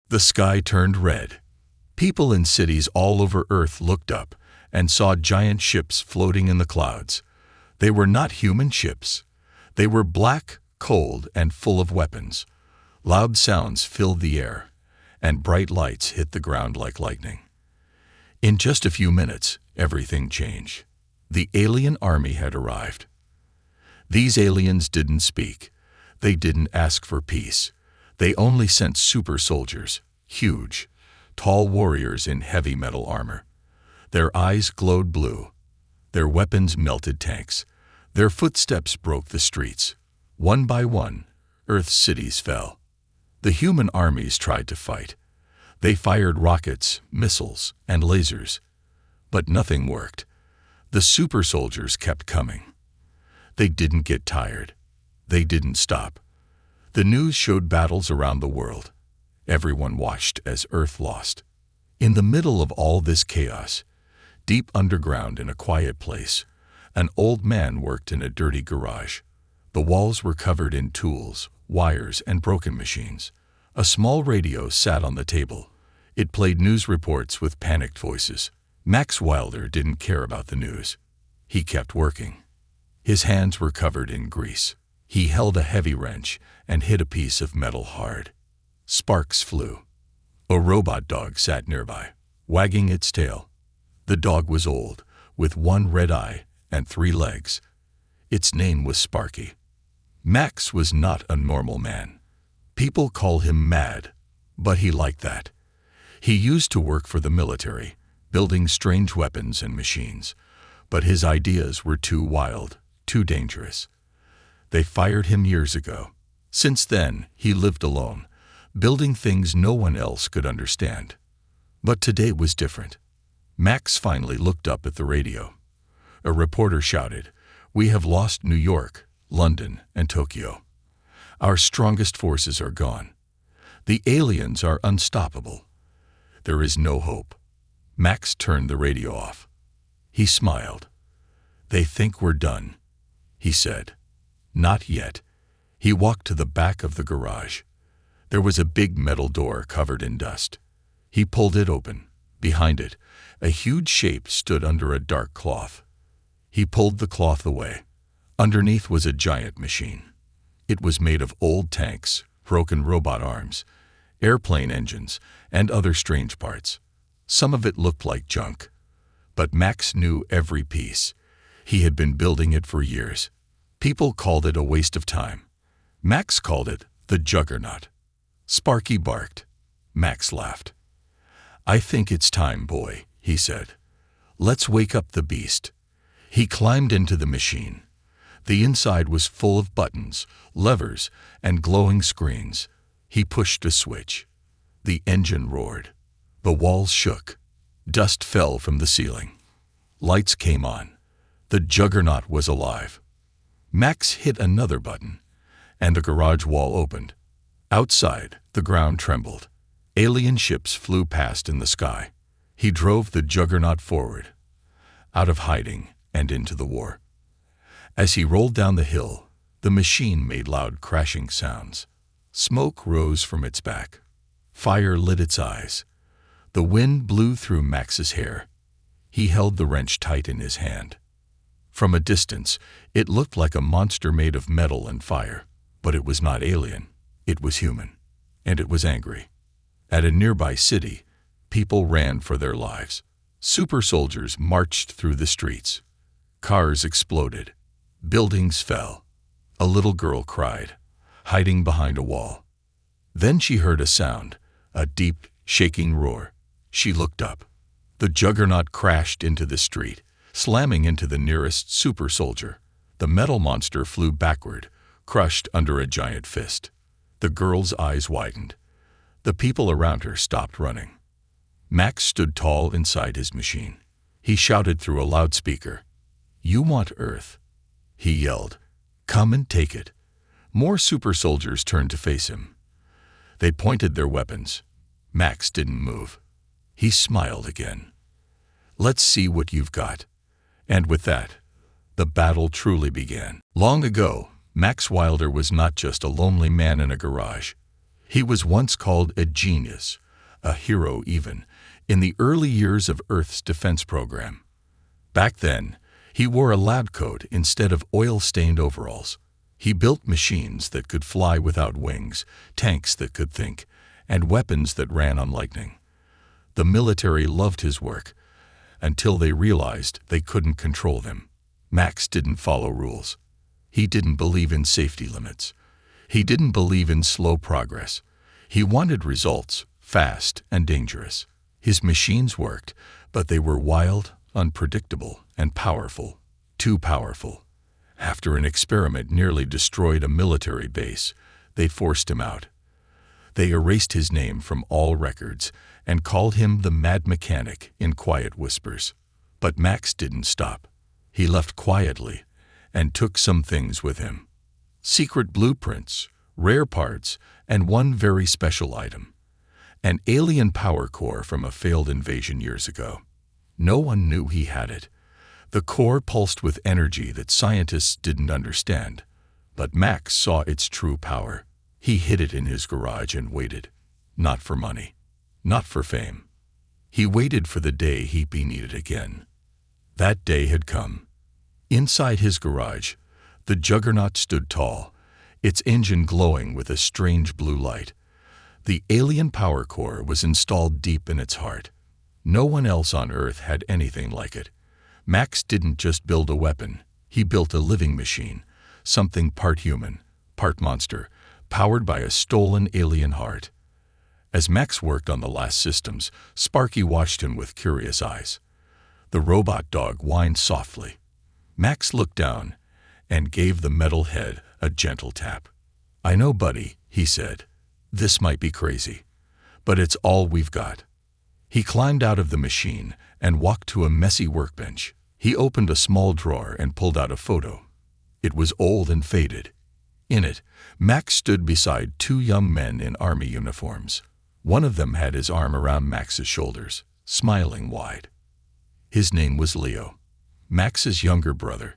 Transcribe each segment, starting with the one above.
The sky turned red. People in cities all over Earth looked up and saw giant ships floating in the clouds. They were not human ships. They were black, cold, and full of weapons. Loud sounds filled the air, and bright lights hit the ground like lightning. In just a few minutes, everything changed. The alien army had arrived. These aliens didn't speak. They didn't ask for peace. They only sent super soldiers, huge, tall warriors in heavy metal armor. Their eyes glowed blue. Their weapons melted tanks. Their footsteps broke the streets. One by one, Earth's cities fell. The human armies tried to fight. They fired rockets, missiles, and lasers. But nothing worked. The super soldiers kept coming. They didn't get tired. They didn't stop. The news showed battles around the world. Everyone watched as Earth lost. In the middle of all this chaos, deep underground in a quiet place, an old man worked in a dirty garage. The walls were covered in tools, wires, and broken machines. A small radio sat on the table. It played news reports with panicked voices. Max Wilder didn't care about the news. He kept working. His hands were covered in grease. He held a heavy wrench and hit a piece of metal hard. Sparks flew. A robot dog sat nearby, wagging its tail. The dog was old, with one red eye and 3 legs. Its name was Sparky. Max was not a normal man. People call him mad, but he liked that. He used to work for the military, building strange weapons and machines, but his ideas were too wild, too dangerous. They fired him years ago. Since then, he lived alone, building things no one else could understand. But today was different. Max finally looked up at the radio. A reporter shouted, "We have lost New York, London, and Tokyo. Our strongest forces are gone. The aliens are unstoppable. There is no hope." Max turned the radio off. He smiled. "They think we're done," he said. "Not yet." He walked to the back of the garage. There was a big metal door covered in dust. He pulled it open. Behind it, a huge shape stood under a dark cloth. He pulled the cloth away. Underneath was a giant machine. It was made of old tanks, broken robot arms, airplane engines, and other strange parts. Some of it looked like junk. But Max knew every piece. He had been building it for years. People called it a waste of time. Max called it the Juggernaut. Sparky barked. Max laughed. "I think it's time, boy," he said. "Let's wake up the beast." He climbed into the machine. The inside was full of buttons, levers, and glowing screens. He pushed a switch. The engine roared. The walls shook. Dust fell from the ceiling. Lights came on. The Juggernaut was alive. Max hit another button, and the garage wall opened. Outside, the ground trembled. Alien ships flew past in the sky. He drove the Juggernaut forward, out of hiding and into the war. As he rolled down the hill, the machine made loud crashing sounds. Smoke rose from its back. Fire lit its eyes. The wind blew through Max's hair. He held the wrench tight in his hand. From a distance, it looked like a monster made of metal and fire, but it was not alien. It was human, and it was angry. At a nearby city, people ran for their lives. Super soldiers marched through the streets. Cars exploded. Buildings fell. A little girl cried, hiding behind a wall. Then she heard a sound, a deep, shaking roar. She looked up. The Juggernaut crashed into the street, slamming into the nearest super soldier. The metal monster flew backward, crushed under a giant fist. The girl's eyes widened. The people around her stopped running. Max stood tall inside his machine. He shouted through a loudspeaker, "You want Earth?" He yelled, "Come and take it." More super soldiers turned to face him. They pointed their weapons. Max didn't move. He smiled again. "Let's see what you've got." And with that, the battle truly began. Long ago, Max Wilder was not just a lonely man in a garage. He was once called a genius, a hero even, in the early years of Earth's defense program. Back then, he wore a lab coat instead of oil-stained overalls. He built machines that could fly without wings, tanks that could think, and weapons that ran on lightning. The military loved his work, until they realized they couldn't control them. Max didn't follow rules. He didn't believe in safety limits. He didn't believe in slow progress. He wanted results, fast and dangerous. His machines worked, but they were wild, unpredictable, and powerful. Too powerful. After an experiment nearly destroyed a military base, they forced him out. They erased his name from all records and called him the Mad Mechanic in quiet whispers. But Max didn't stop. He left quietly and took some things with him. Secret blueprints, rare parts, and one very special item. An alien power core from a failed invasion years ago. No one knew he had it. The core pulsed with energy that scientists didn't understand. But Max saw its true power. He hid it in his garage and waited. Not for money. Not for fame. He waited for the day he'd be needed again. That day had come. Inside his garage, the juggernaut stood tall, its engine glowing with a strange blue light. The alien power core was installed deep in its heart. No one else on Earth had anything like it. Max didn't just build a weapon. He built a living machine, something part human, part monster, powered by a stolen alien heart. As Max worked on the last systems, Sparky watched him with curious eyes. The robot dog whined softly. Max looked down and gave the metal head a gentle tap. "I know, buddy," he said. "This might be crazy, but it's all we've got." He climbed out of the machine and walked to a messy workbench. He opened a small drawer and pulled out a photo. It was old and faded. In it, Max stood beside two young men in army uniforms. One of them had his arm around Max's shoulders, smiling wide. His name was Leo, Max's younger brother.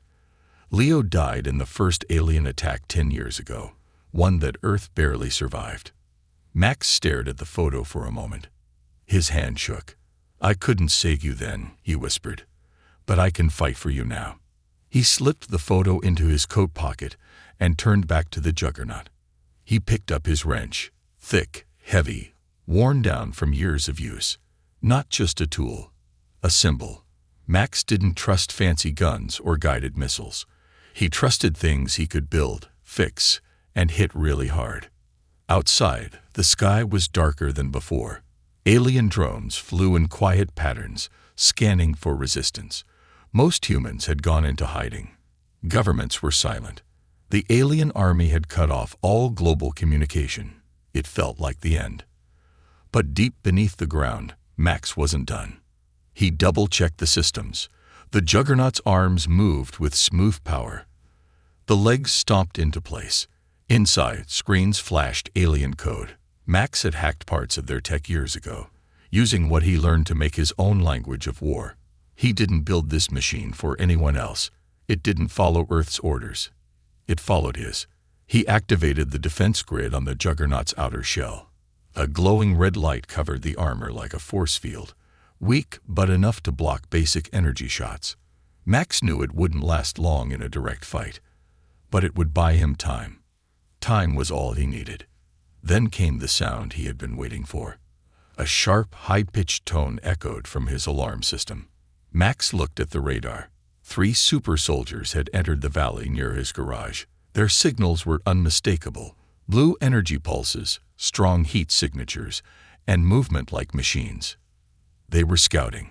Leo died in the first alien attack 10 years ago, one that Earth barely survived. Max stared at the photo for a moment. His hand shook. "I couldn't save you then," he whispered, "but I can fight for you now." He slipped the photo into his coat pocket and turned back to the juggernaut. He picked up his wrench, thick, heavy, worn down from years of use. Not just a tool, a symbol. Max didn't trust fancy guns or guided missiles. He trusted things he could build, fix, and hit really hard. Outside, the sky was darker than before. Alien drones flew in quiet patterns, scanning for resistance. Most humans had gone into hiding. Governments were silent. The alien army had cut off all global communication. It felt like the end. But deep beneath the ground, Max wasn't done. He double-checked the systems. The juggernaut's arms moved with smooth power. The legs stomped into place. Inside, screens flashed alien code. Max had hacked parts of their tech years ago, using what he learned to make his own language of war. He didn't build this machine for anyone else. It didn't follow Earth's orders. It followed his. He activated the defense grid on the juggernaut's outer shell. A glowing red light covered the armor like a force field, weak but enough to block basic energy shots. Max knew it wouldn't last long in a direct fight, but it would buy him time. Time was all he needed. Then came the sound he had been waiting for. A sharp, high-pitched tone echoed from his alarm system. Max looked at the radar. 3 super soldiers had entered the valley near his garage. Their signals were unmistakable. Blue energy pulses, strong heat signatures, and movement like machines. They were scouting.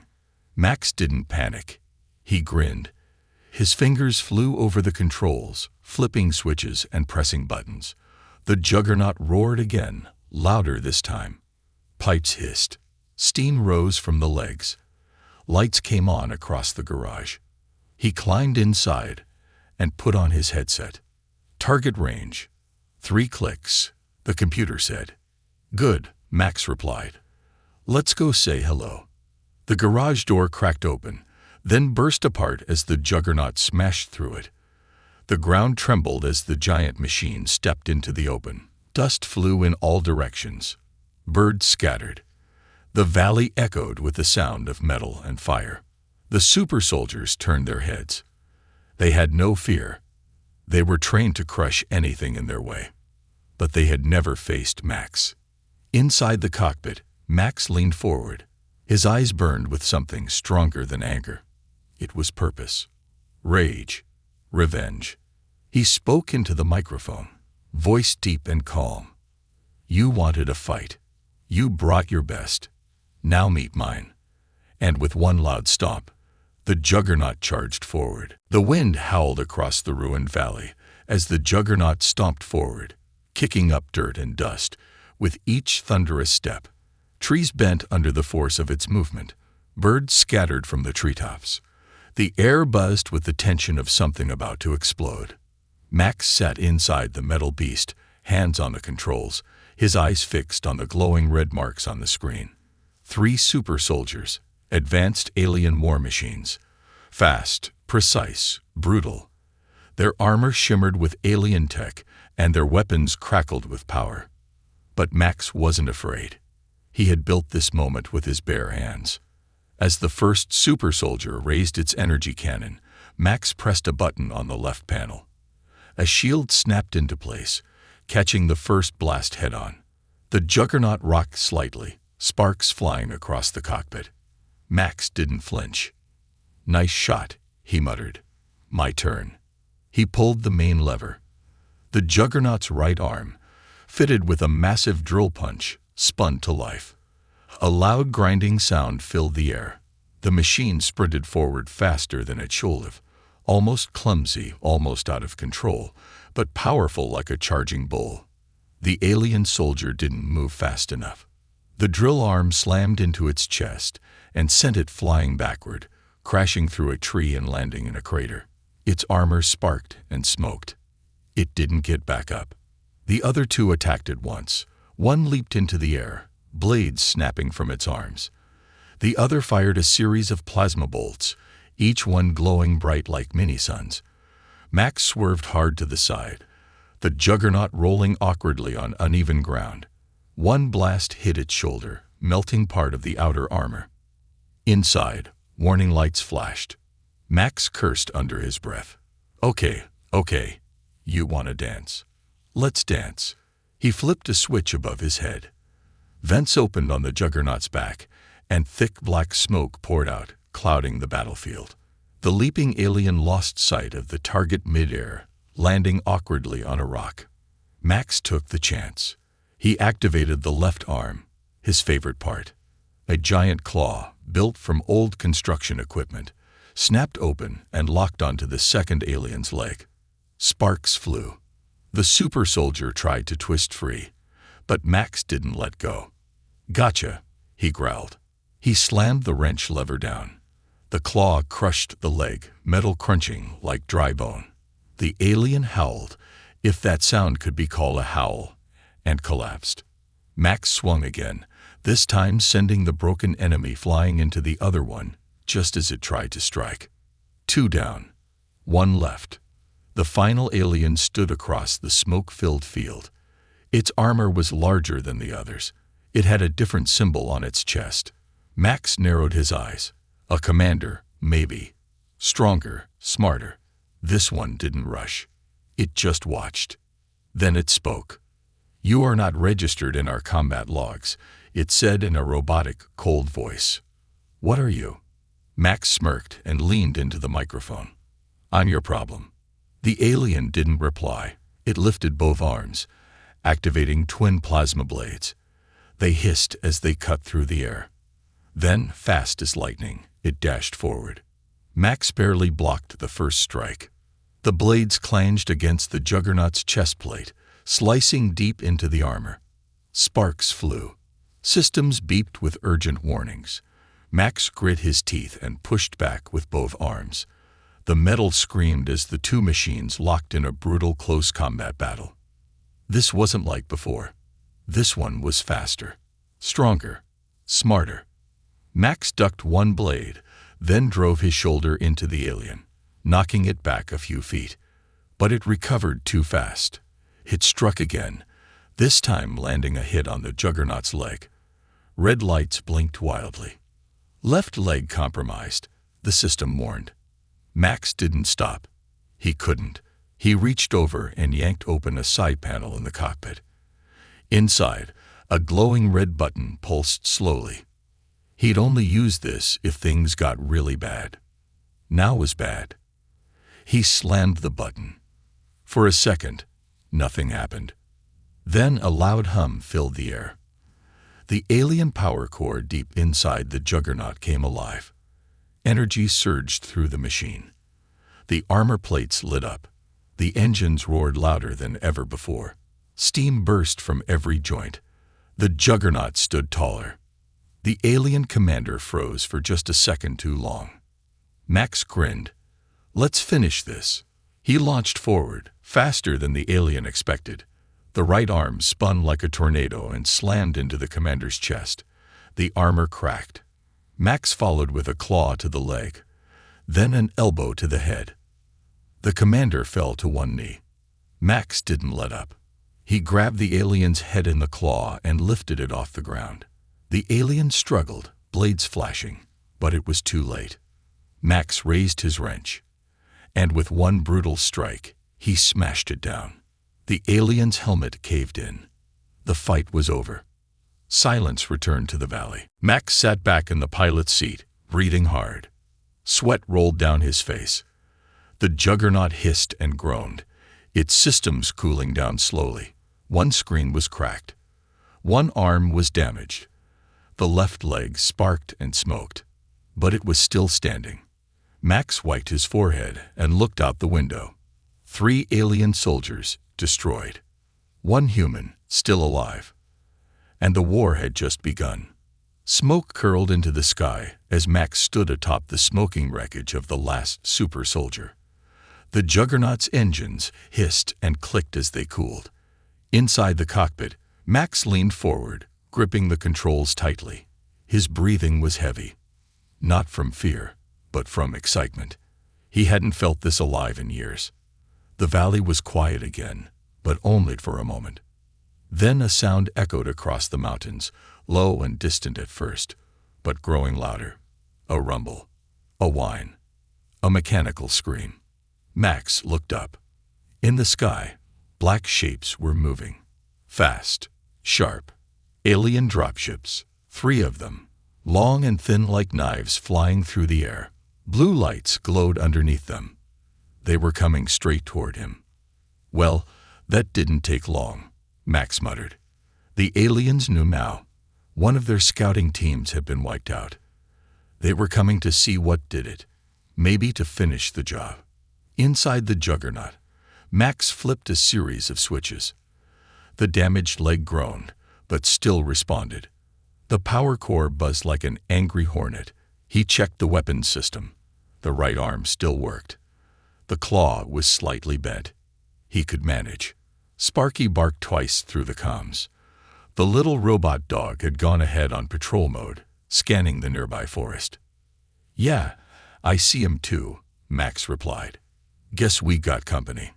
Max didn't panic. He grinned. His fingers flew over the controls, flipping switches and pressing buttons. The juggernaut roared again, louder this time. Pipes hissed. Steam rose from the legs. Lights came on across the garage. He climbed inside and put on his headset. Target range. 3 clicks, the computer said. "Good," Max replied. "Let's go say hello." The garage door cracked open, then burst apart as the juggernaut smashed through it. The ground trembled as the giant machine stepped into the open. Dust flew in all directions. Birds scattered. The valley echoed with the sound of metal and fire. The super soldiers turned their heads. They had no fear. They were trained to crush anything in their way. But they had never faced Max. Inside the cockpit, Max leaned forward. His eyes burned with something stronger than anger. It was purpose, rage, revenge. He spoke into the microphone, voice deep and calm. You wanted a fight. You brought your best. Now meet mine. And with one loud stomp, the juggernaut charged forward. The wind howled across the ruined valley as the juggernaut stomped forward, kicking up dirt and dust with each thunderous step. Trees bent under the force of its movement. Birds scattered from the treetops. The air buzzed with the tension of something about to explode. Max sat inside the metal beast, hands on the controls, his eyes fixed on the glowing red marks on the screen. 3 super soldiers, advanced alien war machines. Fast, precise, brutal. Their armor shimmered with alien tech, and their weapons crackled with power. But Max wasn't afraid. He had built this moment with his bare hands. As the first super soldier raised its energy cannon, Max pressed a button on the left panel. A shield snapped into place, catching the first blast head-on. The juggernaut rocked slightly, sparks flying across the cockpit. Max didn't flinch. Nice shot, he muttered. My turn. He pulled the main lever. The juggernaut's right arm, fitted with a massive drill punch, spun to life. A loud grinding sound filled the air. The machine sprinted forward faster than it should have, almost clumsy, almost out of control, but powerful like a charging bull. The alien soldier didn't move fast enough. The drill arm slammed into its chest and sent it flying backward, crashing through a tree and landing in a crater. Its armor sparked and smoked. It didn't get back up. The other 2 attacked at once. One leaped into the air, blades snapping from its arms. The other fired a series of plasma bolts, each one glowing bright like mini-suns. Max swerved hard to the side, the juggernaut rolling awkwardly on uneven ground. One blast hit its shoulder, melting part of the outer armor. Inside, warning lights flashed. Max cursed under his breath. Okay, you want to dance? Let's dance. He flipped a switch above his head. Vents opened on the juggernaut's back, and thick black smoke poured out, clouding the battlefield. The leaping alien lost sight of the target midair, landing awkwardly on a rock. Max took the chance. He activated the left arm, his favorite part. A giant claw, built from old construction equipment, snapped open and locked onto the second alien's leg. Sparks flew. The super soldier tried to twist free, but Max didn't let go. Gotcha, he growled. He slammed the wrench lever down. The claw crushed the leg, metal crunching like dry bone. The alien howled, if that sound could be called a howl, and collapsed. Max swung again, this time sending the broken enemy flying into the other one, just as it tried to strike. 2 down. 1 left. The final alien stood across the smoke-filled field. Its armor was larger than the others. It had a different symbol on its chest. Max narrowed his eyes. A commander, maybe. Stronger, smarter. This one didn't rush. It just watched. Then it spoke. You are not registered in our combat logs, it said in a robotic, cold voice. What are you? Max smirked and leaned into the microphone. I'm your problem. The alien didn't reply. It lifted both arms, activating twin plasma blades. They hissed as they cut through the air. Then, fast as lightning, it dashed forward. Max barely blocked the first strike. The blades clanged against the juggernaut's chest plate, slicing deep into the armor. Sparks flew. Systems beeped with urgent warnings. Max grit his teeth and pushed back with both arms. The metal screamed as the 2 machines locked in a brutal close combat battle. This wasn't like before. This one was faster, stronger, smarter. Max ducked one blade, then drove his shoulder into the alien, knocking it back a few feet. But it recovered too fast. It struck again, this time landing a hit on the Juggernaut's leg. Red lights blinked wildly. Left leg compromised, the system warned. Max didn't stop. He couldn't. He reached over and yanked open a side panel in the cockpit. Inside, a glowing red button pulsed slowly. He'd only use this if things got really bad. Now was bad. He slammed the button. For a second, nothing happened. Then a loud hum filled the air. The alien power core deep inside the Juggernaut came alive. Energy surged through the machine. The armor plates lit up. The engines roared louder than ever before. Steam burst from every joint. The Juggernaut stood taller. The alien commander froze for just a second too long. Max grinned. "Let's finish this." He launched forward, faster than the alien expected. The right arm spun like a tornado and slammed into the commander's chest. The armor cracked. Max followed with a claw to the leg, then an elbow to the head. The commander fell to one knee. Max didn't let up. He grabbed the alien's head in the claw and lifted it off the ground. The alien struggled, blades flashing, but it was too late. Max raised his wrench, and with one brutal strike, he smashed it down. The alien's helmet caved in. The fight was over. Silence returned to the valley. Max sat back in the pilot's seat, breathing hard. Sweat rolled down his face. The Juggernaut hissed and groaned, its systems cooling down slowly. One screen was cracked. One arm was damaged. The left leg sparked and smoked, but it was still standing. Max wiped his forehead and looked out the window. 3 alien soldiers destroyed. 1 human still alive. And the war had just begun. Smoke curled into the sky as Max stood atop the smoking wreckage of the last super soldier. The Juggernaut's engines hissed and clicked as they cooled. Inside the cockpit, Max leaned forward, gripping the controls tightly. His breathing was heavy. Not from fear, but from excitement. He hadn't felt this alive in years. The valley was quiet again, but only for a moment. Then a sound echoed across the mountains, low and distant at first, but growing louder. A rumble, a whine, a mechanical scream. Max looked up. In the sky, black shapes were moving. Fast, sharp. Alien dropships, 3 of them, long and thin like knives flying through the air. Blue lights glowed underneath them. They were coming straight toward him. Well, that didn't take long, Max muttered. The aliens knew now. One of their scouting teams had been wiped out. They were coming to see what did it, maybe to finish the job. Inside the Juggernaut, Max flipped a series of switches. The damaged leg groaned, but still responded. The power core buzzed like an angry hornet. He checked the weapons system. The right arm still worked. The claw was slightly bent. He could manage. Sparky barked twice through the comms. The little robot dog had gone ahead on patrol mode, scanning the nearby forest. "Yeah, I see him too," Max replied. "Guess we got company."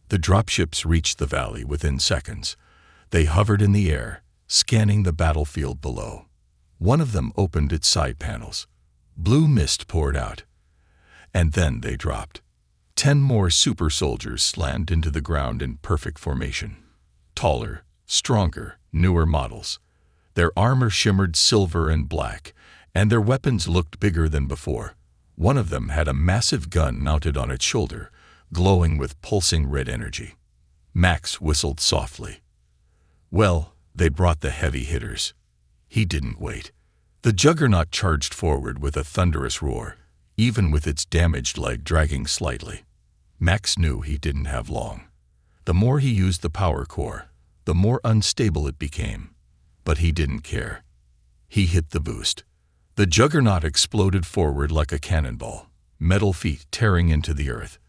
The dropships reached the valley within seconds. They hovered in the air, scanning the battlefield below. One of them opened its side panels. Blue mist poured out. And then they dropped. 10 more super soldiers slammed into the ground in perfect formation. Taller, stronger, newer models. Their armor shimmered silver and black, and their weapons looked bigger than before. One of them had a massive gun mounted on its shoulder, glowing with pulsing red energy. Max whistled softly. Well, they brought the heavy hitters. He didn't wait. The Juggernaut charged forward with a thunderous roar, even with its damaged leg dragging slightly. Max knew he didn't have long. The more he used the power core, the more unstable it became. But he didn't care. He hit the boost. The Juggernaut exploded forward like a cannonball, metal feet tearing into the earth.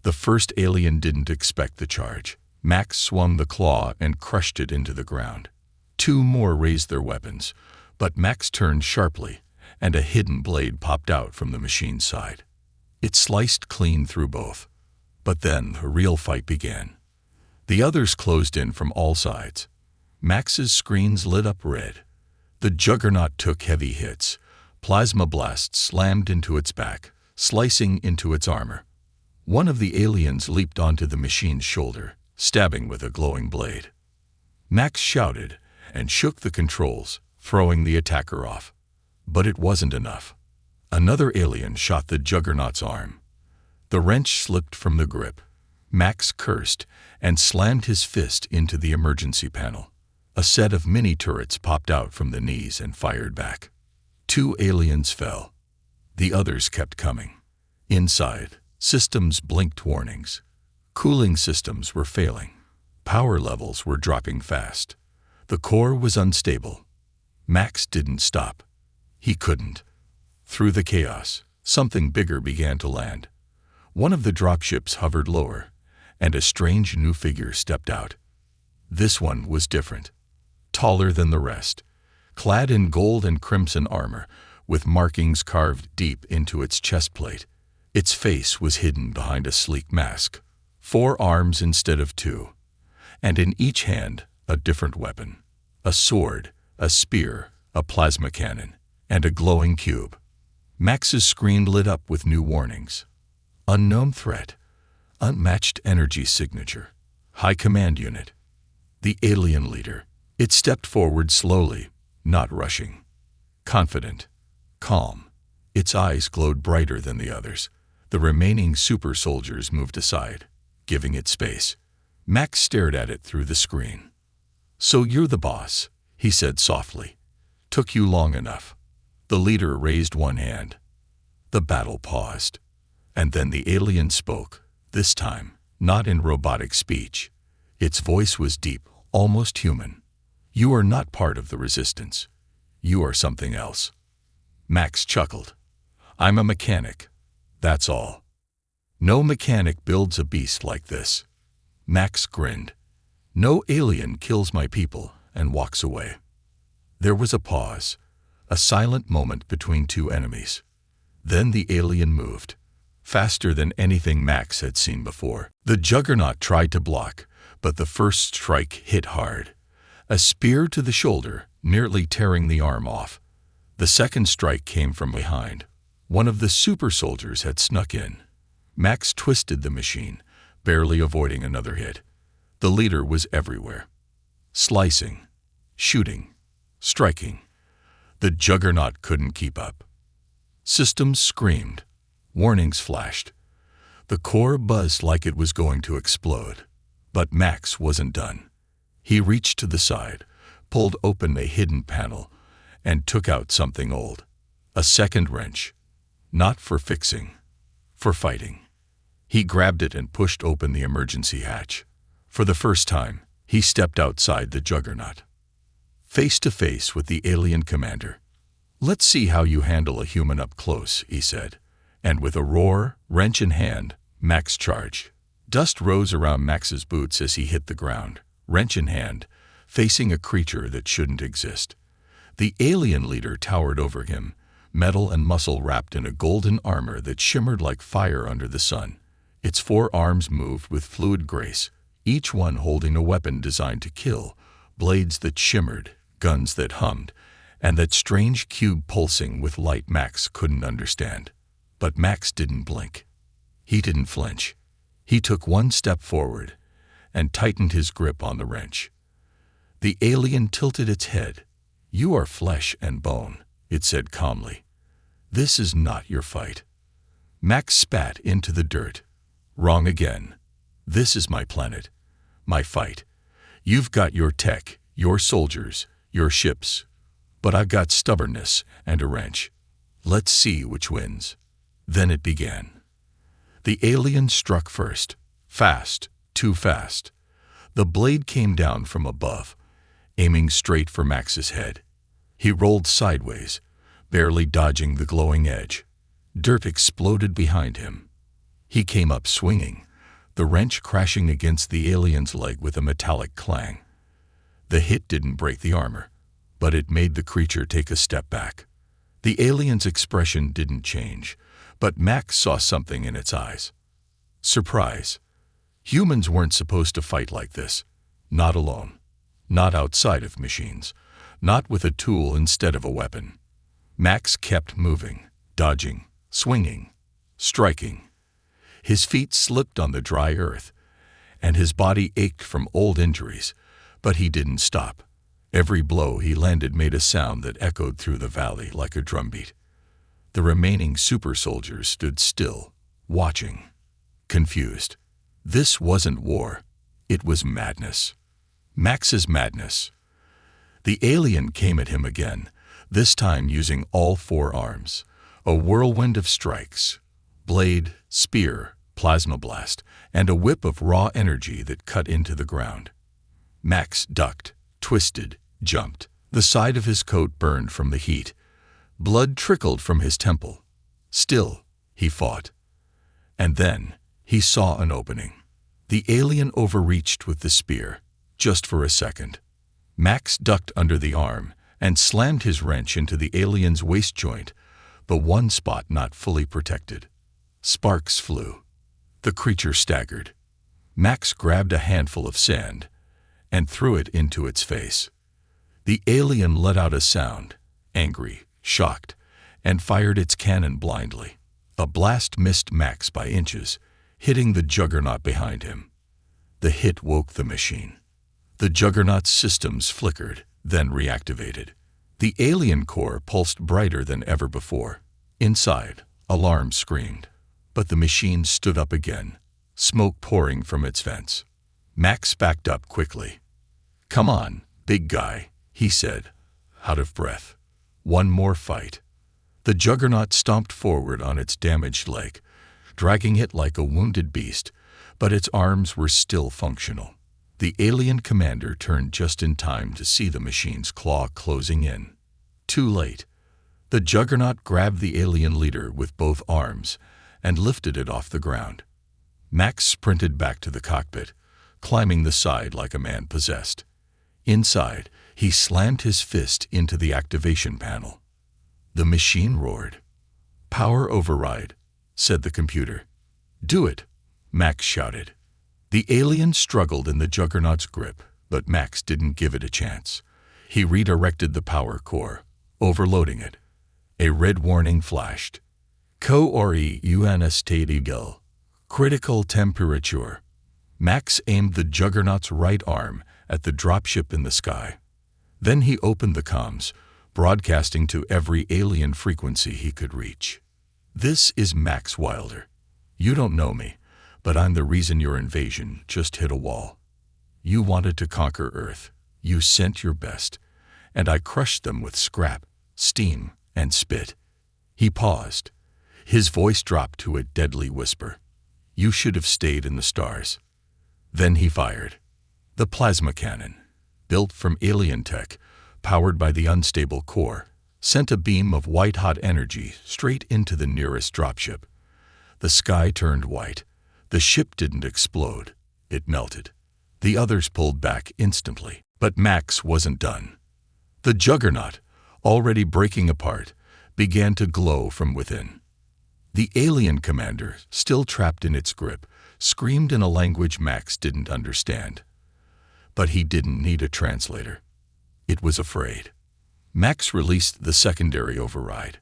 The first alien didn't expect the charge. Max swung the claw and crushed it into the ground. 2 more raised their weapons, but Max turned sharply, and a hidden blade popped out from the machine's side. It sliced clean through both. But then the real fight began. The others closed in from all sides. Max's screens lit up red. The juggernaut took heavy hits. Plasma blasts slammed into its back, slicing into its armor. One of the aliens leaped onto the machine's shoulder, stabbing with a glowing blade. Max shouted and shook the controls, throwing the attacker off. But it wasn't enough. Another alien shot the juggernaut's arm. The wrench slipped from the grip. Max cursed and slammed his fist into the emergency panel. A set of mini-turrets popped out from the knees and fired back. 2 aliens fell. The others kept coming. Inside, systems blinked warnings. Cooling systems were failing. Power levels were dropping fast. The core was unstable. Max didn't stop. He couldn't. Through the chaos, something bigger began to land. One of the dropships hovered lower, and a strange new figure stepped out. This one was different. Taller than the rest, clad in gold and crimson armor, with markings carved deep into its chest plate. Its face was hidden behind a sleek mask, 4 arms instead of 2, and in each hand a different weapon: a sword, a spear, a plasma cannon, and a glowing cube. Max's screen lit up with new warnings. Unknown threat, unmatched energy signature, high command unit. The alien leader. It stepped forward slowly, not rushing. Confident, calm. Its eyes glowed brighter than the others. The remaining super soldiers moved aside, giving it space. Max stared at it through the screen. "So you're the boss," he said softly. "Took you long enough." The leader raised one hand. The battle paused. And then the alien spoke, this time, not in robotic speech. Its voice was deep, almost human. "You are not part of the resistance. You are something else." Max chuckled. "I'm a mechanic. That's all. No mechanic builds a beast like this." Max grinned. "No alien kills my people and walks away." There was a pause, a silent moment between 2 enemies. Then the alien moved, faster than anything Max had seen before. The juggernaut tried to block, but the first strike hit hard. A spear to the shoulder, nearly tearing the arm off. The second strike came from behind. One of the super soldiers had snuck in. Max twisted the machine, barely avoiding another hit. The leader was everywhere. Slicing, shooting, striking. The juggernaut couldn't keep up. Systems screamed. Warnings flashed. The core buzzed like it was going to explode. But Max wasn't done. He reached to the side, pulled open a hidden panel, and took out something old. A second wrench. Not for fixing, for fighting. He grabbed it and pushed open the emergency hatch. For the first time, he stepped outside the juggernaut. Face to face with the alien commander. "Let's see how you handle a human up close," he said. And with a roar, wrench in hand, Max charged. Dust rose around Max's boots as he hit the ground, wrench in hand, facing a creature that shouldn't exist. The alien leader towered over him, metal and muscle wrapped in a golden armor that shimmered like fire under the sun. Its 4 arms moved with fluid grace, each one holding a weapon designed to kill, blades that shimmered, guns that hummed, and that strange cube pulsing with light Max couldn't understand. But Max didn't blink. He didn't flinch. He took 1 step forward and tightened his grip on the wrench. The alien tilted its head. "You are flesh and bone," it said calmly. "This is not your fight." Max spat into the dirt. "Wrong again. This is my planet, my fight. You've got your tech, your soldiers, your ships, but I've got stubbornness and a wrench. Let's see which wins." Then it began. The alien struck first, fast, too fast. The blade came down from above, aiming straight for Max's head. He rolled sideways, barely dodging the glowing edge. Dirt exploded behind him. He came up swinging, the wrench crashing against the alien's leg with a metallic clang. The hit didn't break the armor, but it made the creature take a step back. The alien's expression didn't change, but Max saw something in its eyes. Surprise. Humans weren't supposed to fight like this. Not alone. Not outside of machines. Not with a tool instead of a weapon. Max kept moving, dodging, swinging, striking. His feet slipped on the dry earth, and his body ached from old injuries, but he didn't stop. Every blow he landed made a sound that echoed through the valley like a drumbeat. The remaining super soldiers stood still, watching, confused. This wasn't war. It was madness. Max's madness. The alien came at him again, this time using all four arms. A whirlwind of strikes. Blade, spear, plasma blast, and a whip of raw energy that cut into the ground. Max ducked, twisted, jumped. The side of his coat burned from the heat. Blood trickled from his temple. Still, he fought. And then, he saw an opening. The alien overreached with the spear, just for a second. Max ducked under the arm and slammed his wrench into the alien's waist joint, the one spot not fully protected. Sparks flew. The creature staggered. Max grabbed a handful of sand and threw it into its face. The alien let out a sound, angry, shocked, and fired its cannon blindly. A blast missed Max by inches, hitting the juggernaut behind him. The hit woke the machine. The juggernaut's systems flickered, then reactivated. The alien core pulsed brighter than ever before. Inside, alarms screamed. But the machine stood up again, smoke pouring from its vents. Max backed up quickly. "Come on, big guy," he said, out of breath. "One more fight." The juggernaut stomped forward on its damaged leg, dragging it like a wounded beast, but its arms were still functional. The alien commander turned just in time to see the machine's claw closing in. Too late. The juggernaut grabbed the alien leader with both arms and lifted it off the ground. Max sprinted back to the cockpit, climbing the side like a man possessed. Inside, he slammed his fist into the activation panel. The machine roared. "Power override," said the computer. "Do it," Max shouted. The alien struggled in the juggernaut's grip, but Max didn't give it a chance. He redirected the power core, overloading it. A red warning flashed. "Co-ori unstable. Critical temperature." Max aimed the juggernaut's right arm at the dropship in the sky. Then he opened the comms, broadcasting to every alien frequency he could reach. "This is Max Wilder. You don't know me, but I'm the reason your invasion just hit a wall. You wanted to conquer Earth. You sent your best, and I crushed them with scrap, steam, and spit." He paused. His voice dropped to a deadly whisper. "You should have stayed in the stars." Then he fired. The plasma cannon, built from alien tech, powered by the unstable core, sent a beam of white-hot energy straight into the nearest dropship. The sky turned white. The ship didn't explode. It melted. The others pulled back instantly. But Max wasn't done. The juggernaut, already breaking apart, began to glow from within. The alien commander, still trapped in its grip, screamed in a language Max didn't understand. But he didn't need a translator. It was afraid. Max released the secondary override.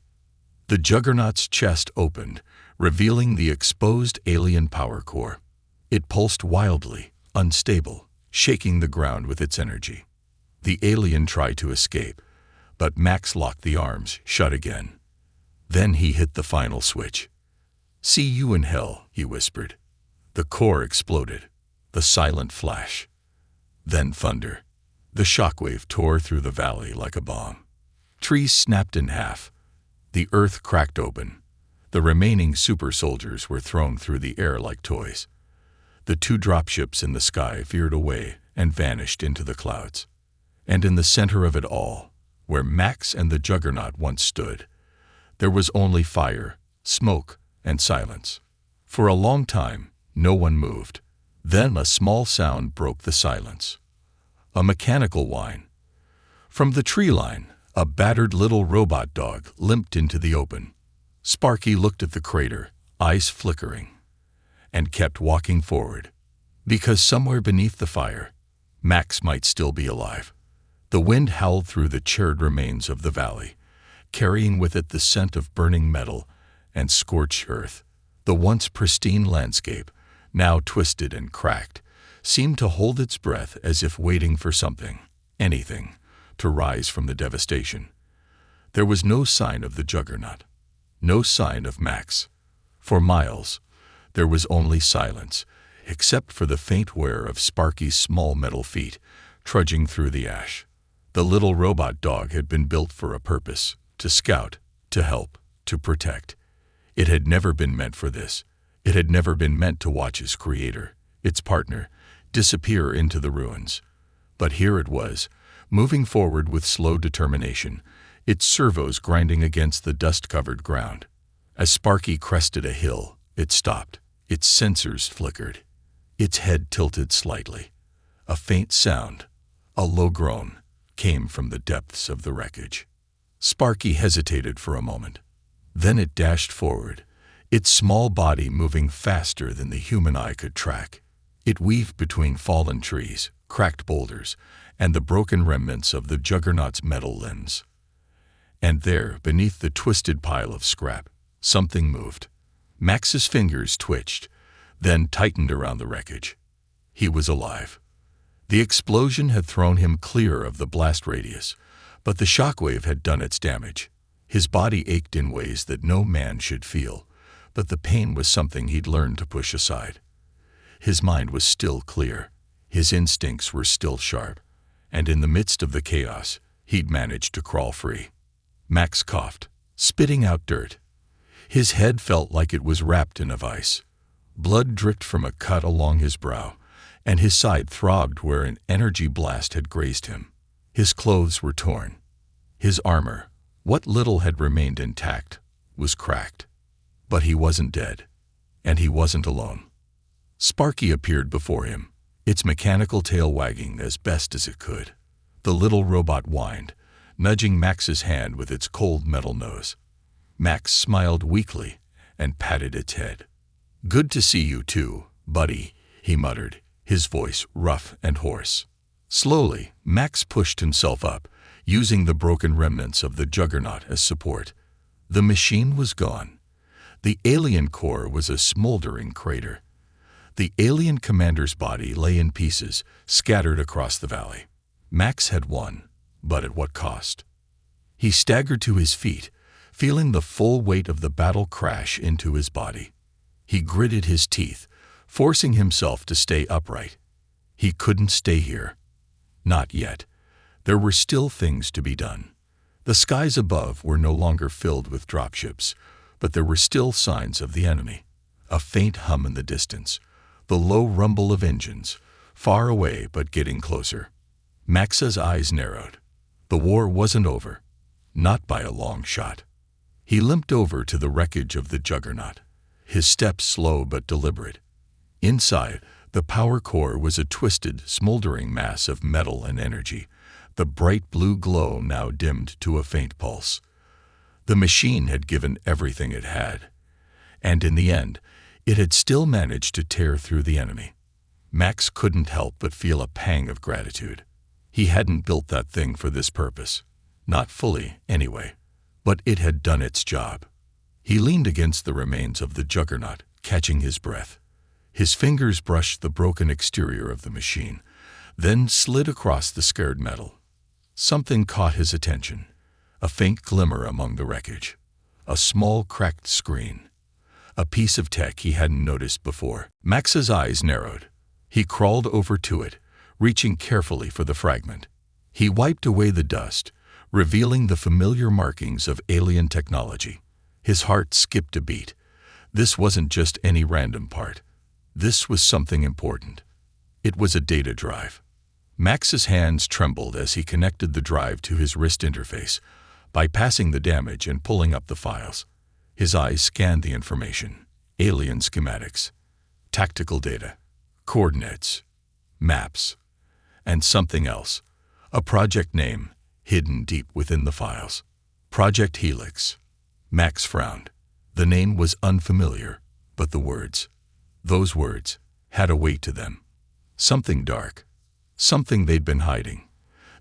The juggernaut's chest opened, revealing the exposed alien power core. It pulsed wildly, unstable, shaking the ground with its energy. The alien tried to escape, but Max locked the arms shut again. Then he hit the final switch. "See you in hell," he whispered. The core exploded. The silent flash. Then thunder. The shockwave tore through the valley like a bomb. Trees snapped in half. The earth cracked open. The remaining super soldiers were thrown through the air like toys. The two dropships in the sky veered away and vanished into the clouds. And in the center of it all, where Max and the juggernaut once stood, there was only fire, smoke, and silence. For a long time, no one moved. Then a small sound broke the silence. A mechanical whine. From the tree line, a battered little robot dog limped into the open. Sparky looked at the crater, eyes flickering, and kept walking forward. Because somewhere beneath the fire, Max might still be alive. The wind howled through the charred remains of the valley, carrying with it the scent of burning metal and scorched earth. The once pristine landscape, now twisted and cracked, seemed to hold its breath as if waiting for something, anything, to rise from the devastation. There was no sign of the juggernaut, no sign of Max. For miles, there was only silence, except for the faint whir of Sparky's small metal feet trudging through the ash. The little robot dog had been built for a purpose, to scout, to help, to protect. It had never been meant for this. It had never been meant to watch its creator, its partner, disappear into the ruins. But here it was, moving forward with slow determination, its servos grinding against the dust-covered ground. As Sparky crested a hill, it stopped. Its sensors flickered. Its head tilted slightly. A faint sound, a low groan, came from the depths of the wreckage. Sparky hesitated for a moment. Then it dashed forward, its small body moving faster than the human eye could track. It weaved between fallen trees, cracked boulders, and the broken remnants of the juggernaut's metal limbs. And there, beneath the twisted pile of scrap, something moved. Max's fingers twitched, then tightened around the wreckage. He was alive. The explosion had thrown him clear of the blast radius, but the shockwave had done its damage. His body ached in ways that no man should feel, but the pain was something he'd learned to push aside. His mind was still clear, his instincts were still sharp, and in the midst of the chaos, he'd managed to crawl free. Max coughed, spitting out dirt. His head felt like it was wrapped in a vice. Blood dripped from a cut along his brow, and his side throbbed where an energy blast had grazed him. His clothes were torn. His armor, what little had remained intact, was cracked. But he wasn't dead, and he wasn't alone. Sparky appeared before him, its mechanical tail wagging as best as it could. The little robot whined, nudging Max's hand with its cold metal nose. Max smiled weakly and patted its head. "Good to see you too, buddy," he muttered, his voice rough and hoarse. Slowly, Max pushed himself up, using the broken remnants of the juggernaut as support. The machine was gone. The alien core was a smoldering crater. The alien commander's body lay in pieces, scattered across the valley. Max had won, but at what cost? He staggered to his feet, feeling the full weight of the battle crash into his body. He gritted his teeth, forcing himself to stay upright. He couldn't stay here. Not yet. There were still things to be done. The skies above were no longer filled with dropships, but there were still signs of the enemy. A faint hum in the distance, the low rumble of engines, far away but getting closer. Max's eyes narrowed. The war wasn't over, not by a long shot. He limped over to the wreckage of the juggernaut, his steps slow but deliberate. Inside, the power core was a twisted, smoldering mass of metal and energy, the bright blue glow now dimmed to a faint pulse. The machine had given everything it had, and in the end, it had still managed to tear through the enemy. Max couldn't help but feel a pang of gratitude. He hadn't built that thing for this purpose. Not fully, anyway. But it had done its job. He leaned against the remains of the juggernaut, catching his breath. His fingers brushed the broken exterior of the machine, then slid across the scarred metal. Something caught his attention. A faint glimmer among the wreckage. A small cracked screen. A piece of tech he hadn't noticed before. Max's eyes narrowed. He crawled over to it, reaching carefully for the fragment. He wiped away the dust, revealing the familiar markings of alien technology. His heart skipped a beat. This wasn't just any random part. This was something important. It was a data drive. Max's hands trembled as he connected the drive to his wrist interface, bypassing the damage and pulling up the files. His eyes scanned the information. Alien schematics, tactical data, coordinates, maps, and something else. A project name, hidden deep within the files. Project Helix. Max frowned. The name was unfamiliar, but the words, those words, had a weight to them. something dark, something they'd been hiding.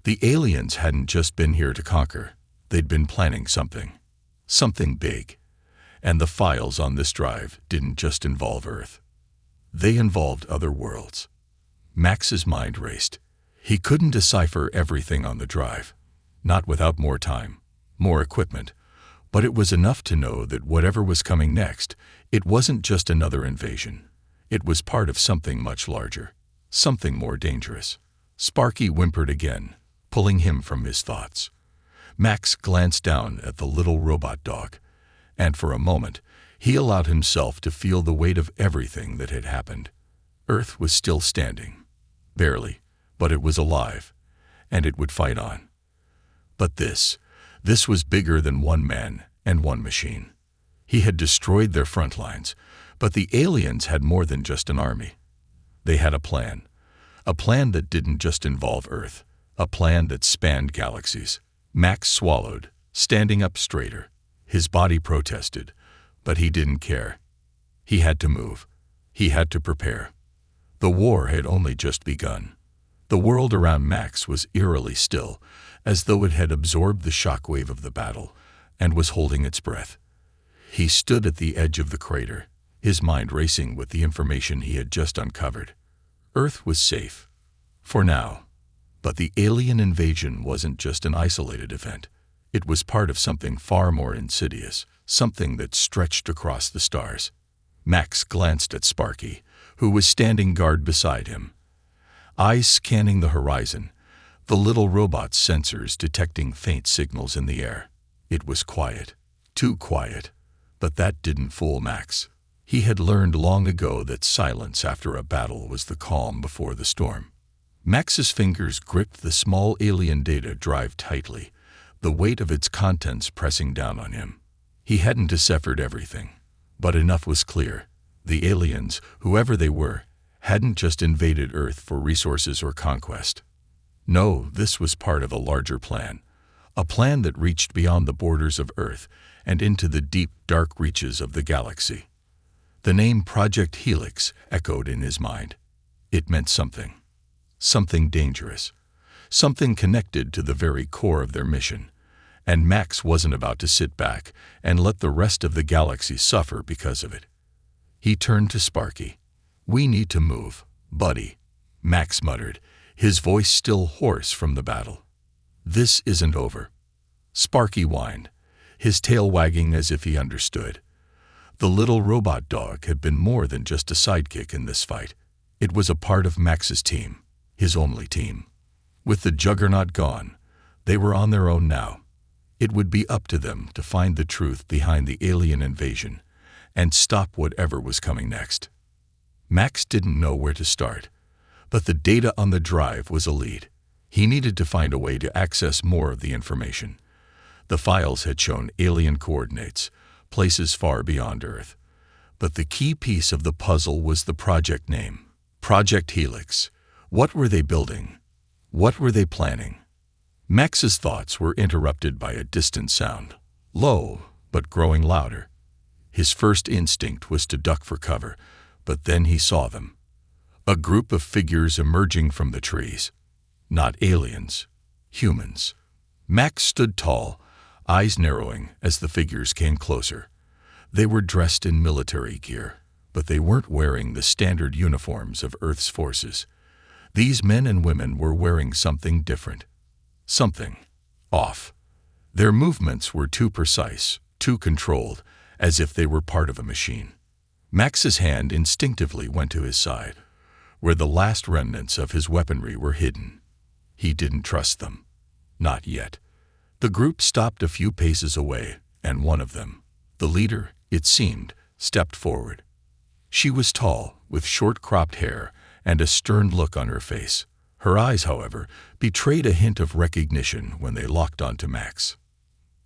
The aliens hadn't just been here to conquer, they'd been planning something big. And the files on this drive didn't just involve Earth. They involved other worlds. Max's mind raced. He couldn't decipher everything on the drive, not without more time, more equipment, but it was enough to know that whatever was coming next, it wasn't just another invasion. It was part of something much larger, something more dangerous. Sparky whimpered again, pulling him from his thoughts. Max glanced down at the little robot dog, and for a moment, he allowed himself to feel the weight of everything that had happened. Earth was still standing. Barely, but it was alive, and it would fight on. But this was bigger than one man and one machine. He had destroyed their front lines, but the aliens had more than just an army. They had a plan that didn't just involve Earth, a plan that spanned galaxies. Max swallowed, standing up straighter. His body protested, but he didn't care. He had to move. He had to prepare. The war had only just begun. The world around Max was eerily still, as though it had absorbed the shockwave of the battle and was holding its breath. He stood at the edge of the crater, his mind racing with the information he had just uncovered. Earth was safe. For now. But the alien invasion wasn't just an isolated event. It was part of something far more insidious, something that stretched across the stars. Max glanced at Sparky, who was standing guard beside him, eyes scanning the horizon, the little robot's sensors detecting faint signals in the air. It was quiet, too quiet, but that didn't fool Max. He had learned long ago that silence after a battle was the calm before the storm. Max's fingers gripped the small alien data drive tightly, the weight of its contents pressing down on him. He hadn't deciphered everything, but enough was clear. The aliens, whoever they were, hadn't just invaded Earth for resources or conquest. No, this was part of a larger plan, a plan that reached beyond the borders of Earth and into the deep, dark reaches of the galaxy. The name Project Helix echoed in his mind. It meant something dangerous, something connected to the very core of their mission. And Max wasn't about to sit back and let the rest of the galaxy suffer because of it. He turned to Sparky. "We need to move, buddy," Max muttered, his voice still hoarse from the battle. "This isn't over." Sparky whined, his tail wagging as if he understood. The little robot dog had been more than just a sidekick in this fight. It was a part of Max's team, his only team. With the juggernaut gone, they were on their own now. It would be up to them to find the truth behind the alien invasion and stop whatever was coming next. Max didn't know where to start, but the data on the drive was a lead. He needed to find a way to access more of the information. The files had shown alien coordinates, places far beyond Earth. But the key piece of the puzzle was the project name, Project Helix. What were they building? What were they planning? Max's thoughts were interrupted by a distant sound, low but growing louder. His first instinct was to duck for cover, but then he saw them. A group of figures emerging from the trees. Not aliens, humans. Max stood tall, eyes narrowing as the figures came closer. They were dressed in military gear, but they weren't wearing the standard uniforms of Earth's forces. These men and women were wearing something different. Something off. Their movements were too precise, too controlled, as if they were part of a machine. Max's hand instinctively went to his side, where the last remnants of his weaponry were hidden. He didn't trust them. Not yet. The group stopped a few paces away, and one of them, the leader, it seemed, stepped forward. She was tall, with short-cropped hair and a stern look on her face. Her eyes, however, betrayed a hint of recognition when they locked onto Max.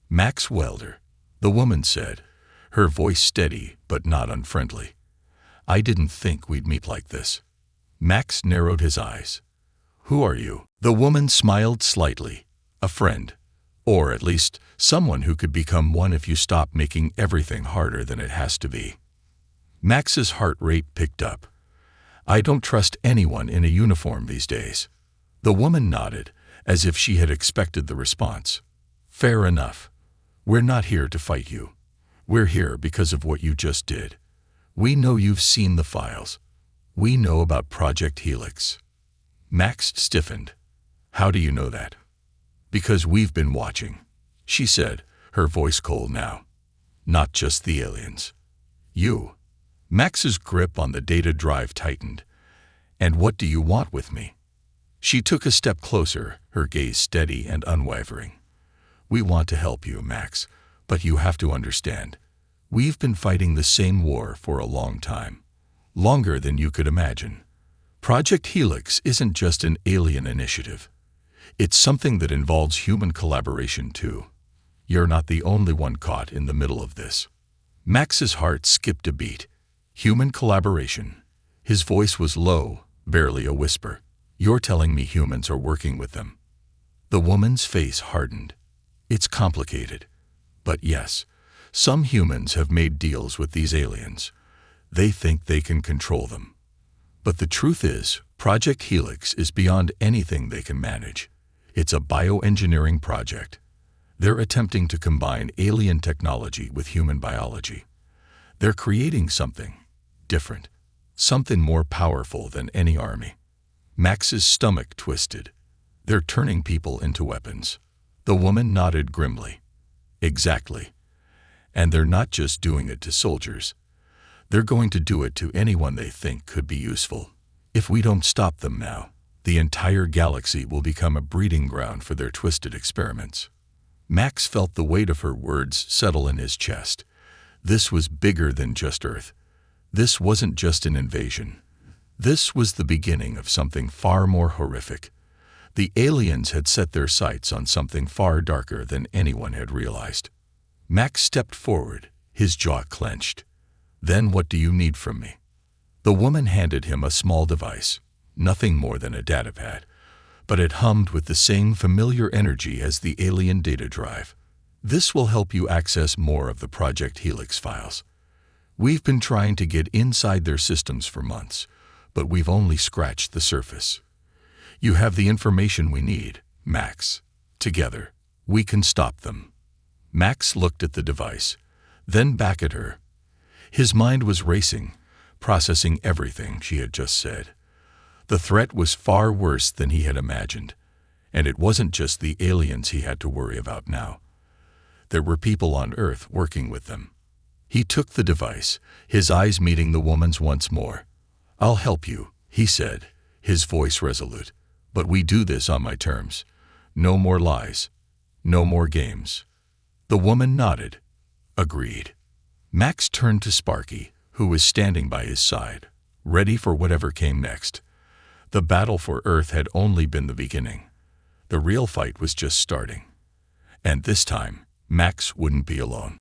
"Max Welder," the woman said, her voice steady but not unfriendly. "I didn't think we'd meet like this." Max narrowed his eyes. "Who are you?" The woman smiled slightly. "A friend. Or at least someone who could become one if you stop making everything harder than it has to be." Max's heart rate picked up. I don't trust anyone in a uniform these days." The woman nodded, as if she had expected the response. "Fair enough. We're not here to fight you. We're here because of what you just did. We know you've seen the files. We know about Project Helix." Max stiffened. "How do you know that?" "Because we've been watching," she said, her voice cold now. "Not just the aliens. You." Max's grip on the data drive tightened. "And what do you want with me?" She took a step closer, her gaze steady and unwavering. "We want to help you, Max, but you have to understand. We've been fighting the same war for a long time. Longer than you could imagine. Project Helix isn't just an alien initiative. It's something that involves human collaboration too. You're not the only one caught in the middle of this." Max's heart skipped a beat. Human collaboration. His voice was low, barely a whisper. "You're telling me humans are working with them?" The woman's face hardened. "It's complicated. But yes, some humans have made deals with these aliens. They think they can control them. But the truth is, Project Helix is beyond anything they can manage. It's a bioengineering project. They're attempting to combine alien technology with human biology. They're creating something different, something more powerful than any army." Max's stomach twisted. "They're turning people into weapons." The woman nodded grimly. "Exactly. And they're not just doing it to soldiers. They're going to do it to anyone they think could be useful. If we don't stop them now, the entire galaxy will become a breeding ground for their twisted experiments." Max felt the weight of her words settle in his chest. This was bigger than just Earth. This wasn't just an invasion. This was the beginning of something far more horrific. The aliens had set their sights on something far darker than anyone had realized. Max stepped forward, his jaw clenched. "Then what do you need from me?" The woman handed him a small device, nothing more than a datapad, but it hummed with the same familiar energy as the alien data drive. "This will help you access more of the Project Helix files. We've been trying to get inside their systems for months, but we've only scratched the surface. You have the information we need, Max. Together, we can stop them." Max looked at the device, then back at her. His mind was racing, processing everything she had just said. The threat was far worse than he had imagined, and it wasn't just the aliens he had to worry about now. There were people on Earth working with them. He took the device, his eyes meeting the woman's once more. "I'll help you," he said, his voice resolute. "But we do this on my terms. No more lies. No more games." The woman nodded. Agreed. Max turned to Sparky, who was standing by his side, ready for whatever came next. The battle for Earth had only been the beginning. The real fight was just starting. And this time, Max wouldn't be alone.